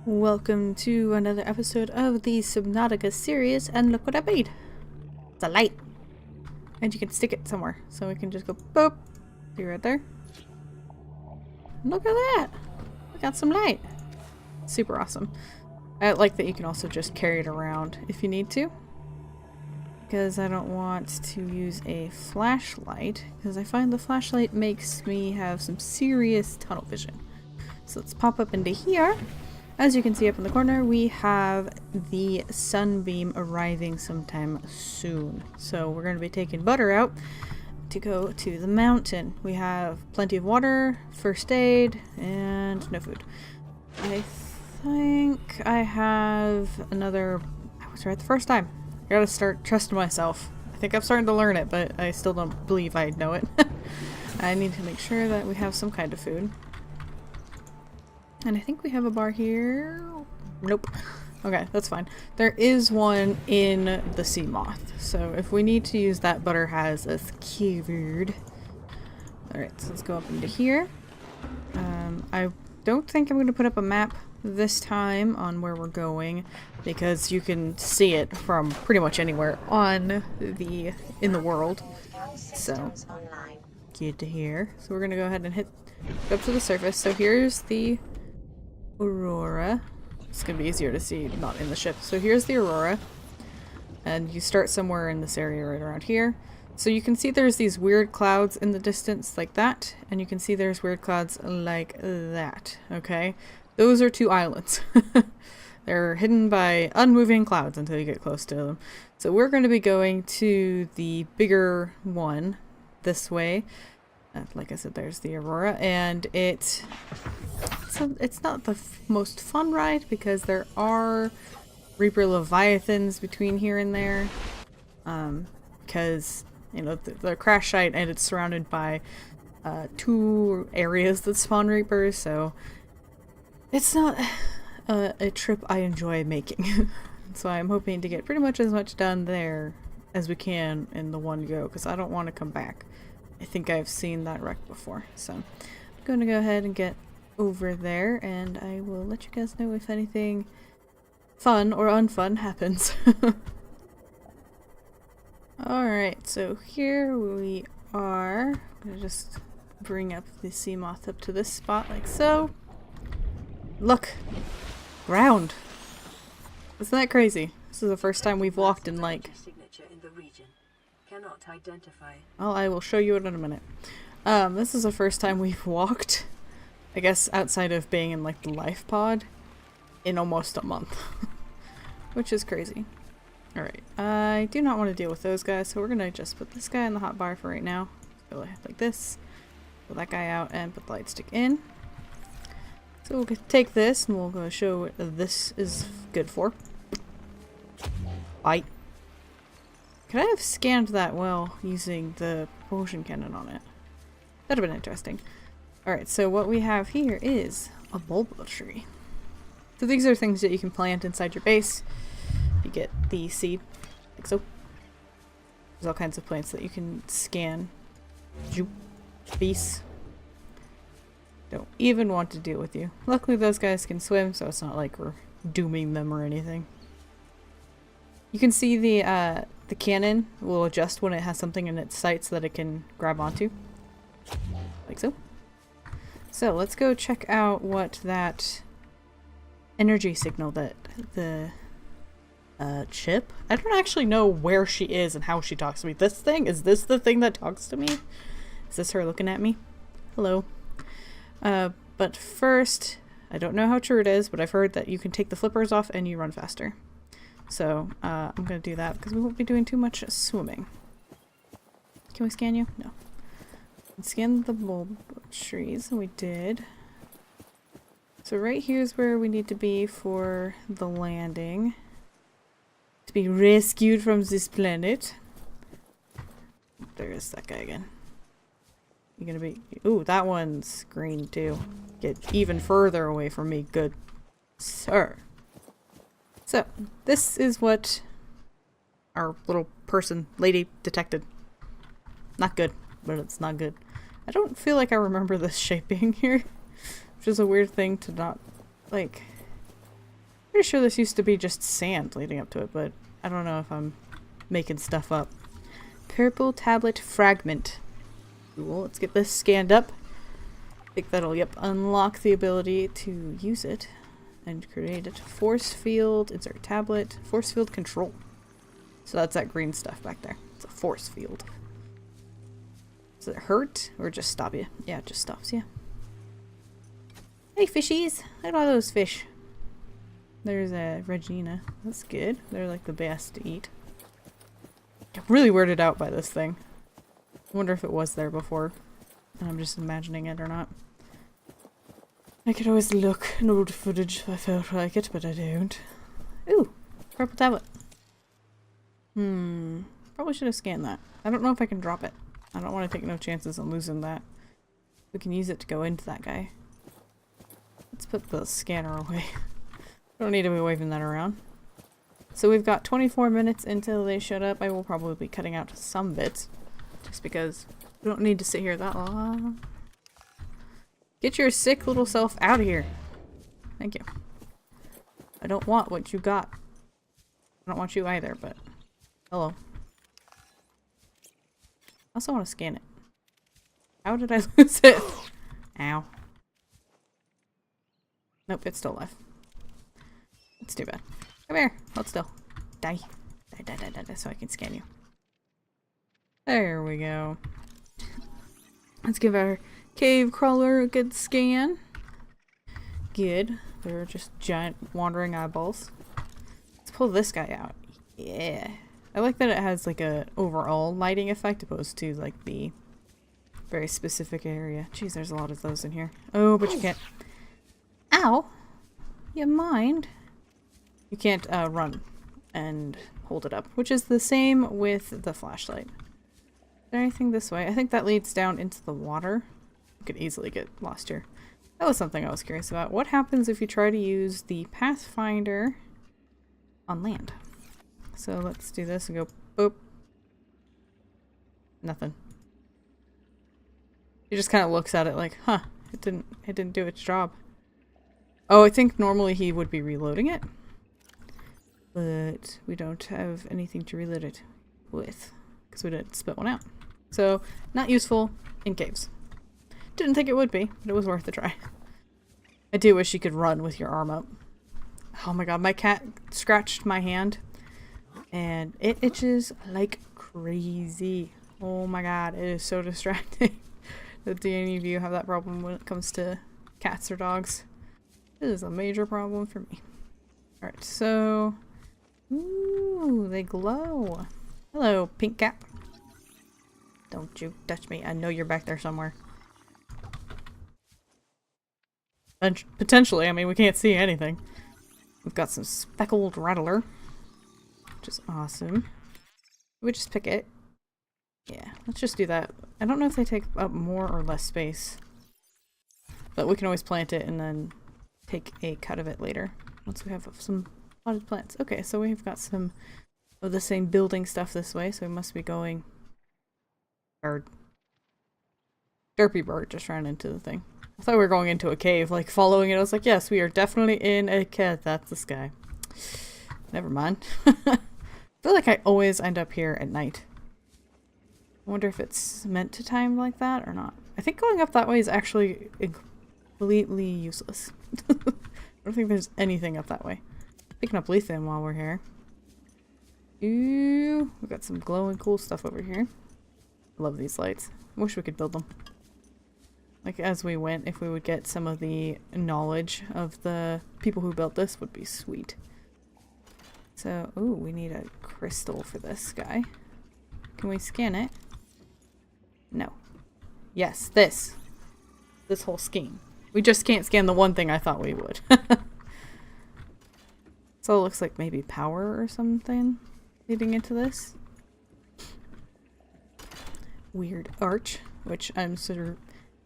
Welcome to another episode of the Subnautica series, and look what I made! It's a light! And you can stick it somewhere, so we can just go boop! See right there? Look at that! We got some light! Super awesome. I like that you can also just carry it around if you need to. Because I don't want to use a flashlight, because I find the flashlight makes me have some serious tunnel vision. So let's pop up into here. As you can see up in the corner, we have the Sunbeam arriving sometime soon. So we're going to be taking Butter out to go to the mountain. We have plenty of water, first aid, and no food. I think I have another... I was right the first time. I gotta start trusting myself. I think I'm starting to learn it, but I still don't believe I know it. I need to make sure that we have some kind of food. And I think we have a bar here. Nope. Okay, that's fine. There is one in the sea moth. So if we need to use that, Butter has us covered. Alright, so let's go up into here. I don't think I'm going to put up a map this time on where we're going, because you can see it from pretty much anywhere in the world. So, good to hear. So we're going to go ahead and go up to the surface. So here's the Aurora. It's gonna be easier to see not in the ship. So here's the Aurora, and you start somewhere in this area right around here. So you can see there's these weird clouds in the distance like that, and you can see there's weird clouds like that. Okay, those are two islands. They're hidden by unmoving clouds until you get close to them. So we're going to be going to the bigger one this way. Like I said, there's the Aurora, and it's not the most fun ride because there are Reaper Leviathans between here and there. Because, you know, the crash site, and it's surrounded by two areas that spawn Reapers, so it's not a trip I enjoy making. So I'm hoping to get pretty much as much done there as we can in the one go, because I don't want to come back. I think I've seen that wreck before, so I'm going to go ahead and get over there, and I will let you guys know if anything fun or unfun happens. Alright, so here we are. I'm going to just bring up the sea moth up to this spot like so. Look! Ground! Isn't that crazy? This is the first time we've walked in like... Cannot identify. Well, I will show you it in a minute. This is the first time we've walked, I guess, outside of being in like the life pod, in almost a month. Which is crazy. Alright, I do not want to deal with those guys, so we're gonna just put this guy in the hot bar for right now. Go like this, pull that guy out, and put the light stick in. So we'll take this, and we'll go show what this is good for. Bite. Could I have scanned that well using the propulsion cannon on it? That'd have been interesting. Alright, so what we have here is a bulbo tree. So these are things that you can plant inside your base. You get the seed, like so. There's all kinds of plants that you can scan. Beasts. Don't even want to deal with you. Luckily those guys can swim, so it's not like we're dooming them or anything. You can see the cannon will adjust when it has something in its sights that it can grab onto. Like so. So let's go check out what that energy signal that the chip? I don't actually know where she is and how she talks to me. This thing? Is this the thing that talks to me? Is this her looking at me? Hello. But first, I don't know how true it is, but I've heard that you can take the flippers off and you run faster. So, I'm gonna do that because we won't be doing too much swimming. Can we scan you? No. Scan the bulb trees, we did. So right here's where we need to be for the landing. To be rescued from this planet. There's that guy again. You gonna be... Ooh, that one's green too. Get even further away from me, good sir. So, this is what our little lady detected. Not good, but it's not good. I don't feel like I remember this shape being here, which is a weird thing to not, like, Pretty sure this used to be just sand leading up to it, but I don't know if I'm making stuff up. Purple tablet fragment. Cool, let's get this scanned up. I think that'll, yep, unlock the ability to use it and create it. Force field, insert tablet, force field control. So that's that green stuff back there. It's a force field. Does it hurt or just stop you? Yeah, it just stops you. Hey fishies! Look at all those fish. There's a Regina. That's good. They're like the best to eat. I'm really weirded out by this thing. I wonder if it was there before and I'm just imagining it or not. I could always look in old footage if I felt like it, but I don't. Ooh! Purple tablet. Probably should have scanned that. I don't know if I can drop it. I don't want to take no chances on losing that. We can use it to go into that guy. Let's put the scanner away. Don't need to be waving that around. So we've got 24 minutes until they shut up. I will probably be cutting out some bits. Just because we don't need to sit here that long. Get your sick little self out of here. Thank you. I don't want what you got. I don't want you either, but... Hello. I also want to scan it. How did I lose it? Ow. Nope, it's still alive. It's too bad. Come here. Hold still. Die. Die, die, die, die, die, so I can scan you. There we go. Let's give our cave crawler a good scan. Good. They're just giant wandering eyeballs. Let's pull this guy out. Yeah. I like that it has like a overall lighting effect opposed to like the very specific area. Jeez, there's a lot of those in here. Oh, but you can't. Ow! You mind? You can't run and hold it up, which is the same with the flashlight. Is there anything this way? I think that leads down into the water. You could easily get lost here. That was something I was curious about. What happens if you try to use the Pathfinder on land? So let's do this and go boop. Nothing. He just kind of looks at it like, huh, it didn't do its job. Oh, I think normally he would be reloading it. But we don't have anything to reload it with because we didn't spit one out. So, not useful in caves. Didn't think it would be, but it was worth a try. I do wish you could run with your arm up. Oh my god, my cat scratched my hand and it itches like crazy. Oh my god, it is so distracting. Do any of you have that problem when it comes to cats or dogs? This is a major problem for me. Alright, so... Ooh, they glow. Hello, pink cap. Don't you touch me. I know you're back there somewhere. And potentially, I mean, we can't see anything. We've got some speckled rattler, which is awesome. We just pick it. Yeah, let's just do that. I don't know if they take up more or less space. But we can always plant it and then take a cut of it later. Once we have some potted plants. Okay, so we've got some of the same building stuff this way, so we must be going... Bird. Derpy bird just ran into the thing. I thought we were going into a cave, like following it. I was like, yes, we are definitely in a cave. That's the sky. Never mind. I feel like I always end up here at night. I wonder if it's meant to time like that or not. I think going up that way is actually completely useless. I don't think there's anything up that way. Picking up lithium while we're here. Ooh, we got some glowing cool stuff over here. I love these lights. I wish we could build them. Like as we went, if we would get some of the knowledge of the people who built this would be sweet. So, ooh, we need a crystal for this guy. Can we scan it? No. Yes, this. This whole scheme. We just can't scan the one thing I thought we would. So it looks like maybe power or something leading into this. Weird arch, which I'm sure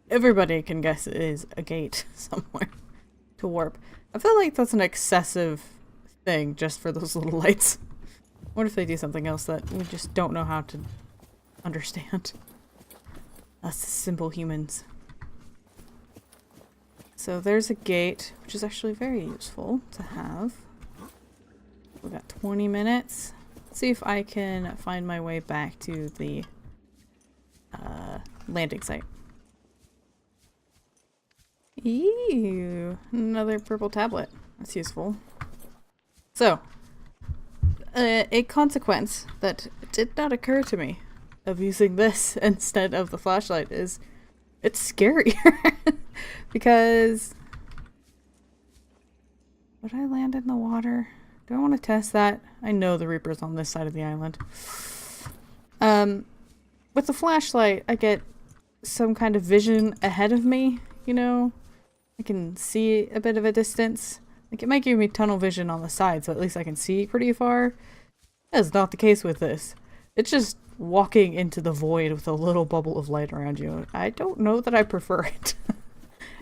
everybody can guess is a gate somewhere to warp. I feel like that's an excessive thing just for those little lights. What if they do something else that we just don't know how to understand? Us simple humans. So there's a gate, which is actually very useful to have. We got 20 minutes. Let's see if I can find my way back to the landing site. Ew, another purple tablet. That's useful. So, a consequence that did not occur to me of using this instead of the flashlight is it's scarier. Because would I land in the water? Do I want to test that? I know the Reaper's on this side of the island. With the flashlight, I get some kind of vision ahead of me, you know? I can see a bit of a distance. Like, it might give me tunnel vision on the side, so at least I can see pretty far. That is not the case with this. It's just walking into the void with a little bubble of light around you. I don't know that I prefer it.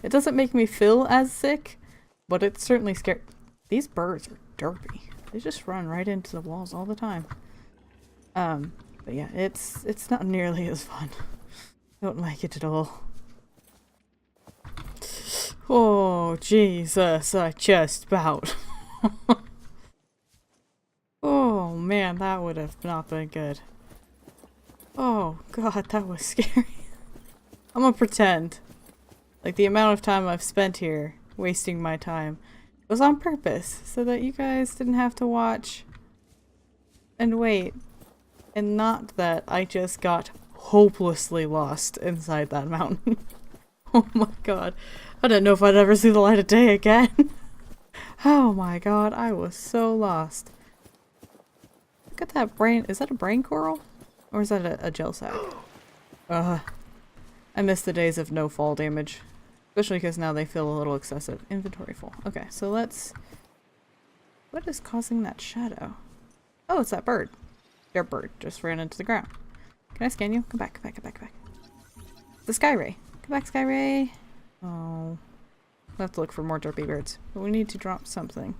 It doesn't make me feel as sick, but it's certainly scary. These birds are derpy. They just run right into the walls all the time. But yeah, it's not nearly as fun. Don't like it at all. Oh, Jesus, I just about. Oh, man, that would have not been good. Oh, God, that was scary. I'm gonna pretend. Like, the amount of time I've spent here, wasting my time, was on purpose, so that you guys didn't have to watch and wait. And not that I just got hopelessly lost inside that mountain. Oh my god. I didn't know if I'd ever see the light of day again. Oh my god, I was so lost. Look at that brain. Is that a brain coral? Or is that a gel sac? I miss the days of no fall damage. Especially because now they feel a little excessive. Inventory full. Okay, so let's... What is causing that shadow? Oh, it's that bird. Their bird just ran into the ground. Can I scan you? Come back, come back, come back, come back. The Sky Ray. Come back, Sky Ray. Oh. We'll have to look for more derpy birds. But we need to drop something.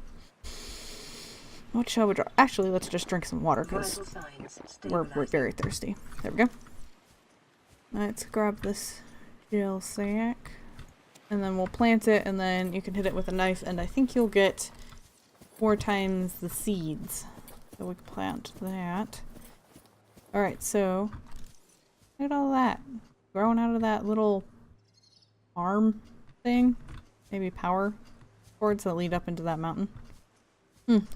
What shall we drop? Actually, let's just drink some water because we're very thirsty. There we go. Let's grab this gel sac. And then we'll plant it, and then you can hit it with a knife, and I think you'll get 4 times the seeds. So we can plant that. Alright, so look at all that. Growing out of that little arm thing. Maybe power cords that lead up into that mountain.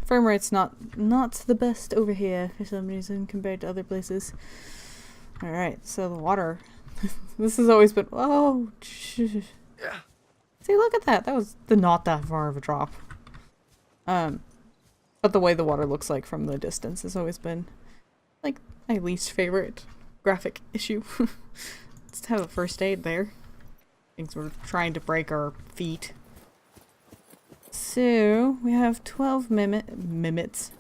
Frame rate's not the best over here for some reason compared to other places. Alright, so the water. This has always been... Oh, yeah. See, look at that. That was not that far of a drop. But the way the water looks like from the distance has always been, like, my least favorite graphic issue. Let's have a first aid there. Things were trying to break our feet. So, we have 12 minutes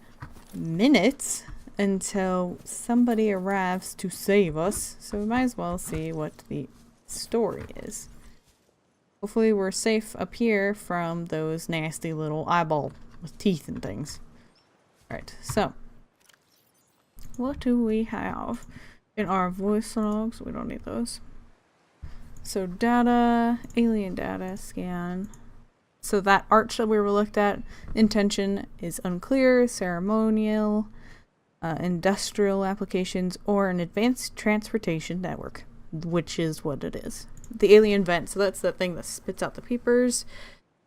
until somebody arrives to save us. So we might as well see what the story is. Hopefully we're safe up here from those nasty little eyeball with teeth and things. Alright, so what do we have in our voice logs? We don't need those. So data, alien data, scan. So that arch that we were looked at, intention is unclear, ceremonial, industrial applications, or an advanced transportation network, which is what it is. The alien vent, so that's the thing that spits out the peepers.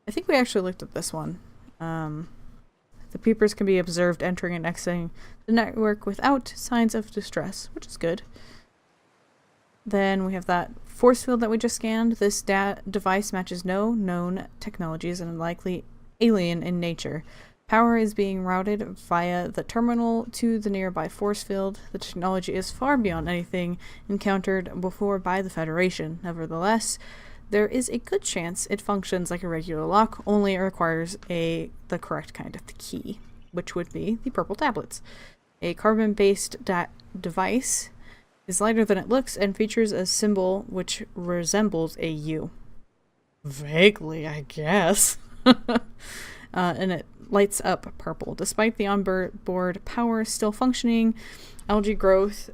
I think we actually looked at this one. The peepers can be observed entering and exiting the network without signs of distress, which is good. Then we have that force field that we just scanned. This device matches no known technologies and likely alien in nature. Power is being routed via the terminal to the nearby force field. The technology is far beyond anything encountered before by the Federation. Nevertheless, there is a good chance it functions like a regular lock, only it requires the correct kind of key, which would be the purple tablets. A carbon-based device is lighter than it looks and features a symbol which resembles a U. Vaguely, I guess. And it lights up purple. Despite the onboard power still functioning, algae growth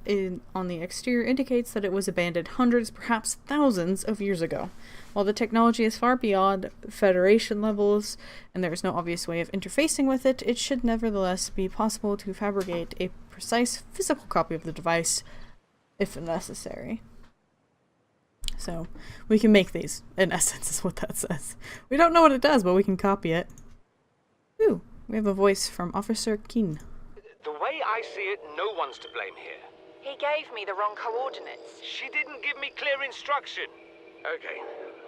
on the exterior indicates that it was abandoned hundreds, perhaps thousands of years ago. While the technology is far beyond Federation levels, and there is no obvious way of interfacing with it, it should nevertheless be possible to fabricate a precise physical copy of the device if necessary. So, we can make these, in essence, is what that says. We don't know what it does, but we can copy it. Ooh, we have a voice from Officer Keen. The way I see it, no one's to blame here. He gave me the wrong coordinates. She didn't give me clear instruction. Okay,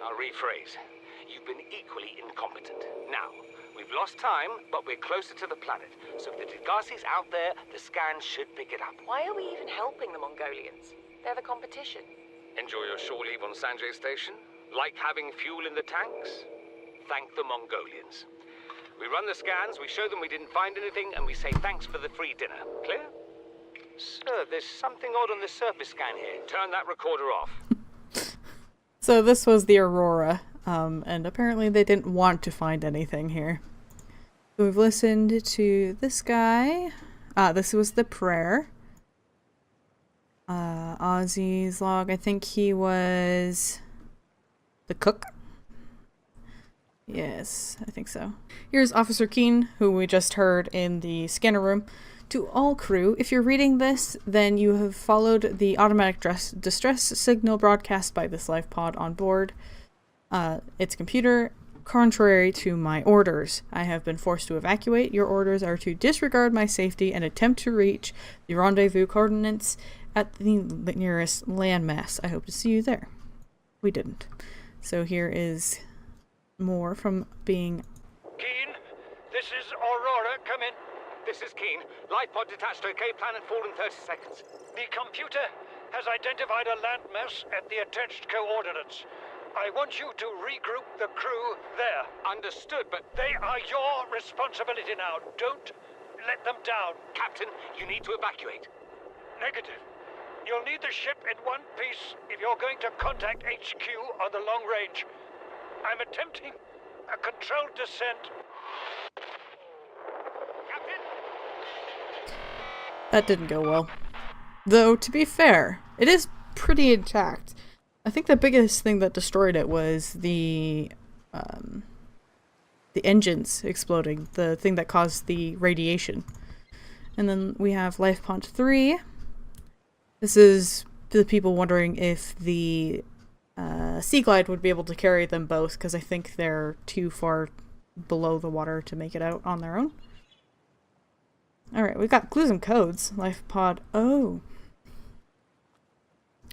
I'll rephrase. You've been equally incompetent. Now, we've lost time, but we're closer to the planet. So if the Degassi's out there, the scans should pick it up. Why are we even helping the Mongolians? They're the competition. Enjoy your shore leave on Sanjay Station? Like having fuel in the tanks? Thank the Mongolians. We run the scans, we show them we didn't find anything, and we say thanks for the free dinner. Clear? Sir, there's something odd on the surface scan here. Turn that recorder off. So this was the Aurora, and apparently they didn't want to find anything here. So we've listened to this guy. This was the prayer. Ozzy's log. I think he was the cook. Yes, I think so. Here's Officer Keen, who we just heard in the scanner room. To all crew, if you're reading this, then you have followed the automatic distress signal broadcast by this life pod on board. Its computer, contrary to my orders. I have been forced to evacuate. Your orders are to disregard my safety and attempt to reach the rendezvous coordinates at the nearest landmass. I hope to see you there. We didn't. So here is more from being... Keen, this is Aurora. Come in. This is Keen. Life pod detached, okay? Planet fall in 30 seconds. The computer has identified a landmass at the attached coordinates. I want you to regroup the crew there. Understood, but... They are your responsibility now. Don't let them down. Captain, you need to evacuate. Negative. You'll need the ship in one piece if you're going to contact HQ on the long range. I'm attempting a controlled descent. Captain? That didn't go well. Though, to be fair, it is pretty intact. I think the biggest thing that destroyed it was the engines exploding, the thing that caused the radiation. And then we have Life Pod 3. This is the people wondering if the Sea Glide would be able to carry them both, because I think they're too far below the water to make it out on their own. Alright, we've got clues and codes. Life Pod... Oh.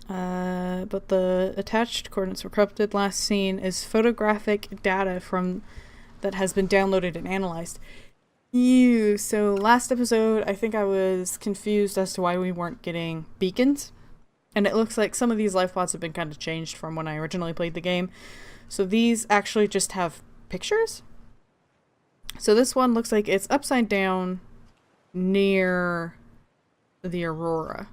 But the attached coordinates were corrupted. Last seen is photographic data from that has been downloaded and analyzed. So last episode, I think I was confused as to why we weren't getting beacons. And it looks like some of these life pods have been kind of changed from when I originally played the game. So these actually just have pictures. So this one looks like it's upside down near the Aurora.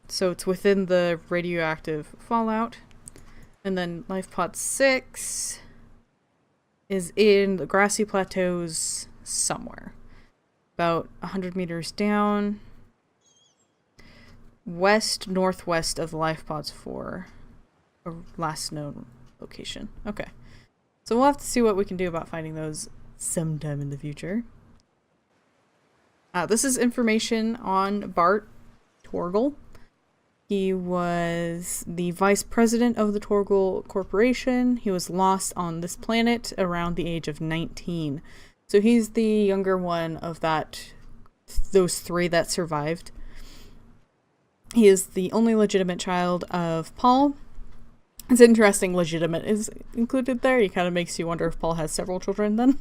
So it's within the radioactive fallout. And then Life Pod 6 is in the grassy plateaus somewhere. About 100 meters down. West-northwest of the Life Pods 4. A last known location. Okay. So we'll have to see what we can do about finding those sometime in the future. This is information on Bart Torgal. He was the vice president of the Torgal Corporation. He was lost on this planet around the age of 19. So he's the younger one of those three that survived. He is the only legitimate child of Paul. It's interesting legitimate is included there. It kind of makes you wonder if Paul has several children then.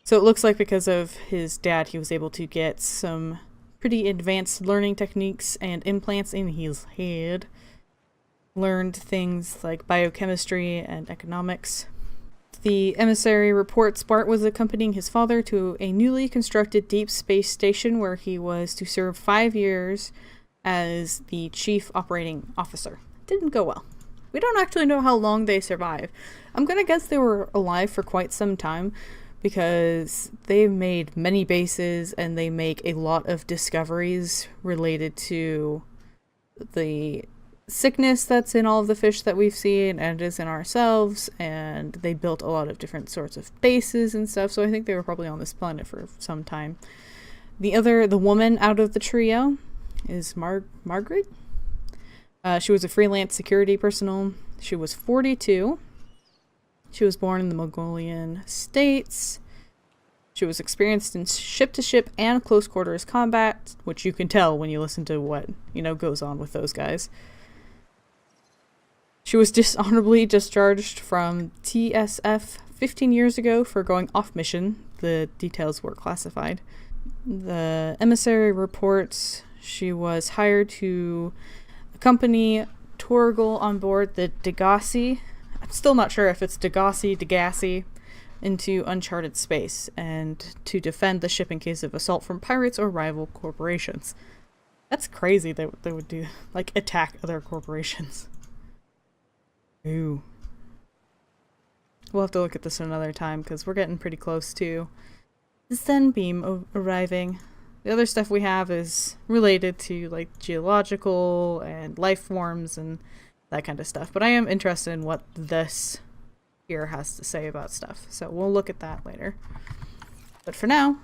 So it looks like because of his dad, he was able to get some pretty advanced learning techniques and implants in his head. Learned things like biochemistry and economics. The emissary reports Bart was accompanying his father to a newly constructed deep space station where he was to serve 5 years as the chief operating officer. Didn't go well. We don't actually know how long they survive. I'm gonna guess they were alive for quite some time because they've made many bases and they make a lot of discoveries related to the sickness that's in all of the fish that we've seen and is in ourselves, and they built a lot of different sorts of bases and stuff, so I think they were probably on this planet for some time. The woman out of the trio is Margaret. She was a freelance security personnel. She was 42. She was born in the Mongolian states. She was experienced in ship-to-ship and close quarters combat, which you can tell when you listen to what, goes on with those guys. She was dishonorably discharged from TSF 15 years ago for going off mission. The details were classified. The emissary reports she was hired to accompany Torgal on board the Degassi. I'm still not sure if it's Degassi, into uncharted space, and to defend the ship in case of assault from pirates or rival corporations. That's crazy that they would do, attack other corporations. Ooh. We'll have to look at this another time, because we're getting pretty close to the Sunbeam arriving. The other stuff we have is related to, geological and life forms and that kind of stuff. But I am interested in what this here has to say about stuff. So we'll look at that later. But for now,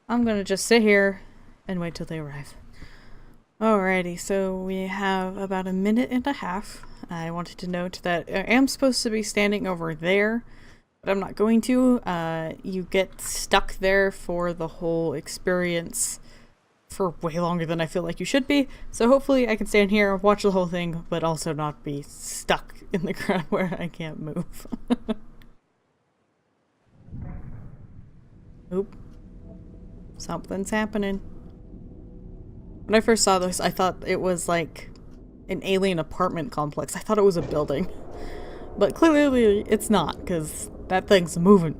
I'm going to just sit here and wait till they arrive. Alrighty, so we have about a minute and a half. I wanted to note that I am supposed to be standing over there, but I'm not going to. You get stuck there for the whole experience for way longer than I feel like you should be. So hopefully I can stand here, watch the whole thing, but also not be stuck in the ground where I can't move. Oop. Something's happening. When I first saw this, I thought it was like an alien apartment complex. I thought it was a building. But clearly it's not, because that thing's moving.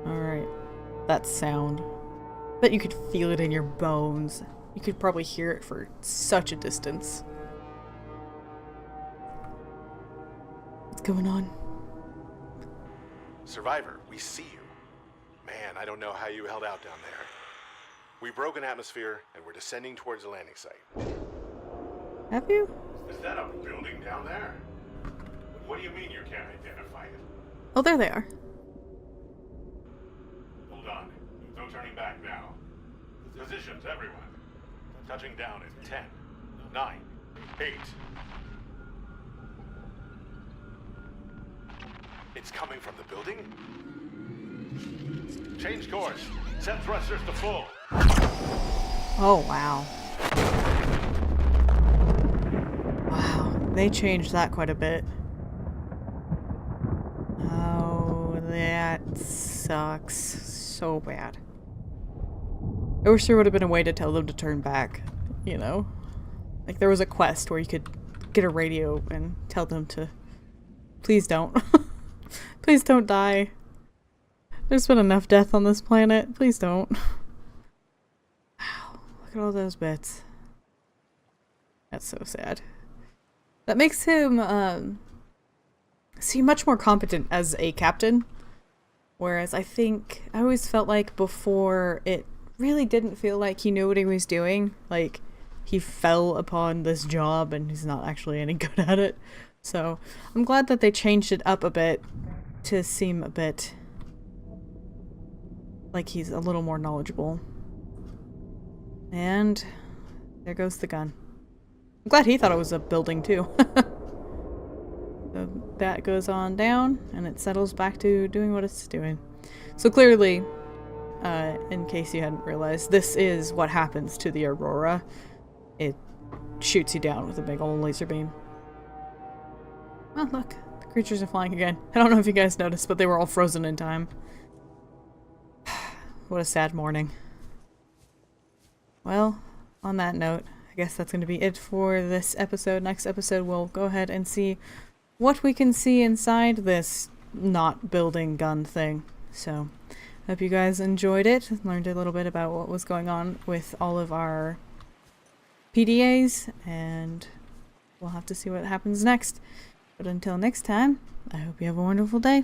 Alright. That sound. Bet you could feel it in your bones. You could probably hear it for such a distance. What's going on? Survivor, we see you. Man, I don't know how you held out down there. We broke an atmosphere, and we're descending towards the landing site. Have you? Is that a building down there? What do you mean you can't identify it? Oh, there they are. Hold on. No turning back now. Positions, everyone. Touching down in 10, 9, 8. It's coming from the building? Change course. Set thrusters to full. Oh, wow. Wow, they changed that quite a bit. Oh, that sucks so bad. I wish there would have been a way to tell them to turn back, Like there was a quest where you could get a radio and tell them to please don't. Please don't die. There's been enough death on this planet. Please don't. Wow, look at all those bits. That's so sad. That makes him seem much more competent as a captain. Whereas I always felt like before it really didn't feel like he knew what he was doing. Like he fell upon this job and he's not actually any good at it. So I'm glad that they changed it up a bit to seem a bit like he's a little more knowledgeable. And there goes the gun. I'm glad he thought it was a building too. So that goes on down and it settles back to doing what it's doing. So clearly, in case you hadn't realized, this is what happens to the Aurora. It shoots you down with a big old laser beam. Oh look, the creatures are flying again. I don't know if you guys noticed, but they were all frozen in time. What a sad morning. Well, on that note, I guess that's going to be it for this episode. Next episode, we'll go ahead and see what we can see inside this not building gun thing. So, hope you guys enjoyed it. Learned a little bit about what was going on with all of our PDAs, and we'll have to see what happens next. But until next time, I hope you have a wonderful day.